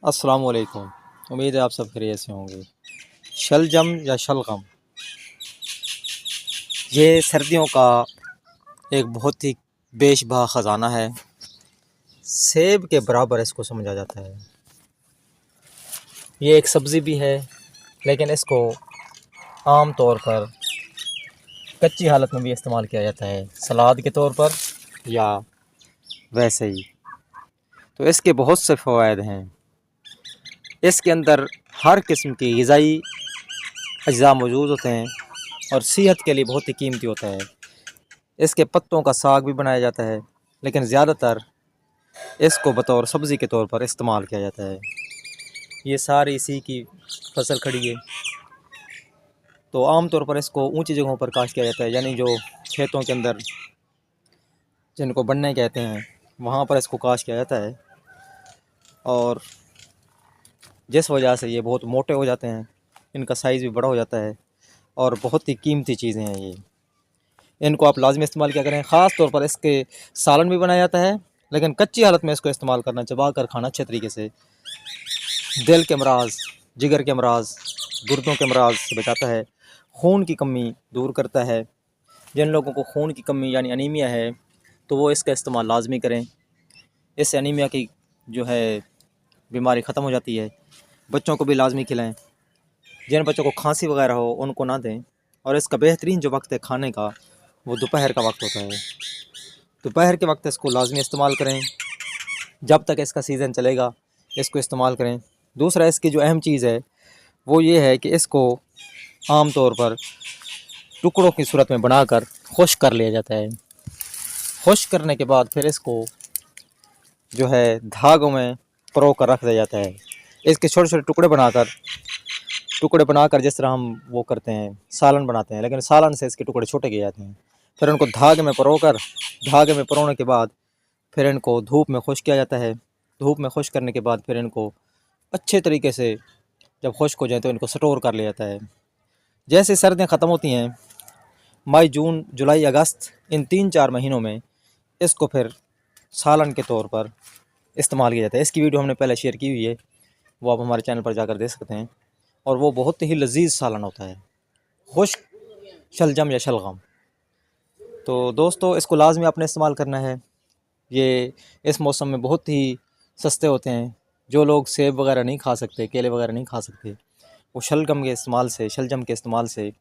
अस्सलाम वालेकुम। उम्मीद है आप सब खैरियत से होंगे। शलजम या शलगम ये सर्दियों का एक बहुत ही बेशबहा ख़जाना है। सेब के बराबर इसको समझा जाता है। ये एक सब्ज़ी भी है, लेकिन इसको आम तौर पर कच्ची हालत में भी इस्तेमाल किया जाता है, सलाद के तौर पर या वैसे ही। तो इसके बहुत से फ़वाइद हैं। इसके अंदर हर किस्म की ग़िज़ाई अज्जा मौजूद होते हैं और सेहत के लिए बहुत ही कीमती होता है। इसके पत्तों का साग भी बनाया जाता है, लेकिन ज़्यादातर इसको बतौर सब्ज़ी के तौर पर इस्तेमाल किया जाता है। ये सारी इसी की फसल खड़ी है, तो आम तौर पर इसको ऊंची जगहों पर काश्त किया जाता है, यानी जो खेतों के अंदर जिनको बन्ने कहते हैं वहाँ पर इसको काश्त किया जाता है। और जिस वजह से ये बहुत मोटे हो जाते हैं, इनका साइज़ भी बड़ा हो जाता है और बहुत ही कीमती चीज़ें हैं ये। इनको आप लाजमी इस्तेमाल किया करें। ख़ास तौर पर इसके सालन भी बनाया जाता है, लेकिन कच्ची हालत में इसको इस्तेमाल करना, चबा कर खाना अच्छे तरीके से दिल के अमराज, जिगर के अमराज, गुर्दों के अमराज से बचाता है। खून की कमी दूर करता है। जिन लोगों को खून की कमी यानी अनीमिया है, तो वो इसका इस्तेमाल लाजमी करें। इससे अनीमिया की जो है बीमारी ख़त्म हो जाती है। बच्चों को भी लाजमी खिलाएं। जिन बच्चों को खांसी वगैरह हो उनको ना दें। और इसका बेहतरीन जो वक्त है खाने का, वो दोपहर का वक्त होता है। दोपहर के वक्त इसको लाजमी इस्तेमाल करें। जब तक इसका सीज़न चलेगा इसको इस्तेमाल करें। दूसरा, इसकी जो अहम चीज़ है वो ये है कि इसको आम तौर पर टुकड़ों की सूरत में बनाकर खुश्क कर लिया जाता है। खुश्क करने के बाद फिर इसको जो है धागों में परो कर रख दिया जाता है। इसके छोटे छोटे टुकड़े बनाकर जिस तरह हम वो करते हैं, सालन बनाते हैं, लेकिन सालन से इसके टुकड़े छोटे किए जाते हैं। फिर उनको धागे में परोने के बाद फिर इनको धूप में खुश्क किया जाता है। धूप में खुश्क करने के बाद फिर इनको अच्छे तरीके से जब खुश्क हो जाए तो इनको स्टोर कर लिया जाता है। जैसे सर्दियाँ ख़त्म होती हैं, मई, जून, जुलाई, अगस्त, इन 3-4 महीनों में इसको फिर सालन के तौर पर इस्तेमाल किया जाता है। इसकी वीडियो हमने पहले शेयर की हुई है, वो आप हमारे चैनल पर जाकर देख सकते हैं। और वो बहुत ही लजीज सालन होता है, खुश्क शलजम या शलगम। तो दोस्तों, इसको लाजमी आपने इस्तेमाल करना है। ये इस मौसम में बहुत ही सस्ते होते हैं। जो लोग सेब वगैरह नहीं खा सकते, केले वगैरह नहीं खा सकते, वो शलजम के इस्तेमाल से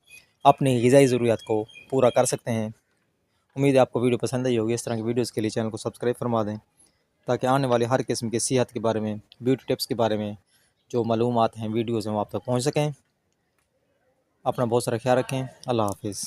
अपनी ग़िज़ाई ज़रूरियात को पूरा कर सकते हैं। उम्मीद है आपको वीडियो पसंद आई होगी। इस तरह की वीडियोज़ के लिए चैनल को सब्सक्राइब फरमा दें, ताकि आने वाले हर किस्म के सेहत के बारे में, ब्यूटी टिप्स के बारे में जो मालूमात हैं, वीडियोज़ हैं, वो आप तक पहुँच सकें। अपना बहुत सारा ख्याल रखें। अल्लाह हाफ़िज़।